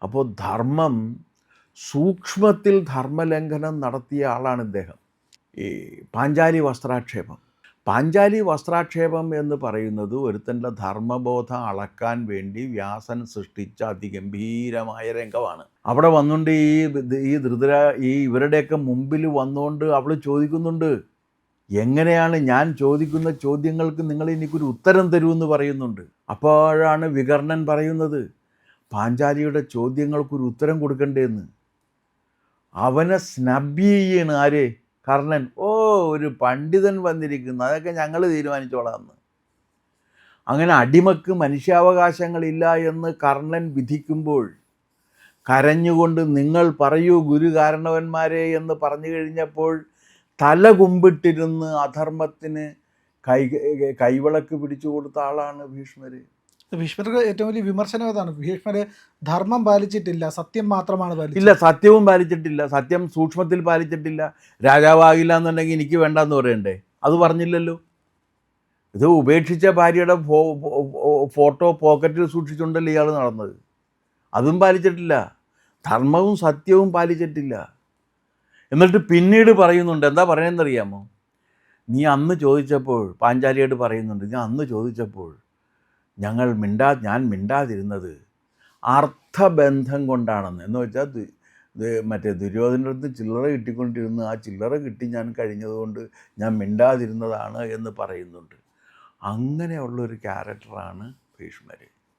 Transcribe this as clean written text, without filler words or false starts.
അപ്പോൾ ധർമ്മം സൂക്ഷ്മത്തിൽ ധർമ്മലംഘനം നടത്തിയ ആളാണ് ഇദ്ദേഹം. ഈ പാഞ്ചാലി വസ്ത്രാക്ഷേപം എന്ന് പറയുന്നത് ഒരുത്തൻ്റെ ധർമ്മബോധം അളക്കാൻ വേണ്ടി വ്യാസൻ സൃഷ്ടിച്ച അതിഗംഭീരമായ രംഗമാണ്. അവിടെ വന്നുകൊണ്ട് ഇവരുടെയൊക്കെ മുമ്പിൽ വന്നുകൊണ്ട് അവൾ ചോദിക്കുന്നുണ്ട്, എങ്ങനെയാണ് ഞാൻ ചോദിക്കുന്ന ചോദ്യങ്ങൾക്ക് നിങ്ങൾ എനിക്കൊരു ഉത്തരം തരുമെന്ന് പറയുന്നുണ്ട്. അപ്പോഴാണ് വികർണൻ പറയുന്നത് പാഞ്ചാലിയുടെ ചോദ്യങ്ങൾക്കൊരു ഉത്തരം കൊടുക്കണ്ടേന്ന്. അവനെ സ്നബ് ചെയ്യാണ് ആര്? കർണൻ. ഒരു പണ്ഡിതൻ വന്നിരിക്കുന്നു, അതൊക്കെ ഞങ്ങൾ തീരുമാനിച്ചോളാമെന്ന്. അങ്ങനെ അടിമക്ക് മനുഷ്യാവകാശങ്ങളില്ല എന്ന് കർണൻ വിധിക്കുമ്പോൾ കരഞ്ഞുകൊണ്ട് നിങ്ങൾ പറയൂ ഗുരുകാരണവന്മാരെ എന്ന് പറഞ്ഞു കഴിഞ്ഞപ്പോൾ തല കുമ്പിട്ടിരുന്ന് അധർമ്മത്തിന് കൈവിളക്ക് പിടിച്ചു കൊടുത്ത ആളാണ് ഭീഷ്മർ. ഭീഷ്മർക്ക് ഏറ്റവും വലിയ വിമർശനം അതാണ്. ഭീഷ്മര് ധർമ്മം പാലിച്ചിട്ടില്ല, സത്യം മാത്രമാണ് പാലിച്ചത്. ഇല്ല, സത്യവും പാലിച്ചിട്ടില്ല, സത്യം സൂക്ഷ്മത്തിൽ പാലിച്ചിട്ടില്ല. രാജാവാകില്ല എന്നുണ്ടെങ്കിൽ എനിക്ക് വേണ്ടെന്ന് പറയണ്ടേ? അത് പറഞ്ഞില്ലല്ലോ. ഇത് ഉപേക്ഷിച്ച ഭാര്യയുടെ ഫോട്ടോ പോക്കറ്റിൽ സൂക്ഷിച്ചുകൊണ്ടല്ലേ ഇയാൾ നടന്നത്. അതും പാലിച്ചിട്ടില്ല, ധർമ്മവും സത്യവും പാലിച്ചിട്ടില്ല. എന്നിട്ട് പിന്നീട് പറയുന്നുണ്ട്, എന്താ പറയണമെന്നറിയാമോ? നീ അന്ന് ചോദിച്ചപ്പോൾ, പാഞ്ചാലിയോട് പറയുന്നുണ്ട്, ഞാൻ അന്ന് ചോദിച്ചപ്പോൾ ഞാൻ മിണ്ടാതിരുന്നത് അർത്ഥബന്ധം കൊണ്ടാണെന്ന്. എന്ന് വെച്ചാൽ മറ്റേ ദുര്യോധനൻ്റെ അടുത്ത് ചില്ലറ കിട്ടിക്കൊണ്ടിരുന്നു, ആ ചില്ലറ കിട്ടി ഞാൻ കഴിഞ്ഞതുകൊണ്ട് ഞാൻ മിണ്ടാതിരുന്നതാണ് എന്ന് പറയുന്നുണ്ട്. അങ്ങനെയുള്ളൊരു ക്യാരക്ടറാണ് ഭീഷ്മർ.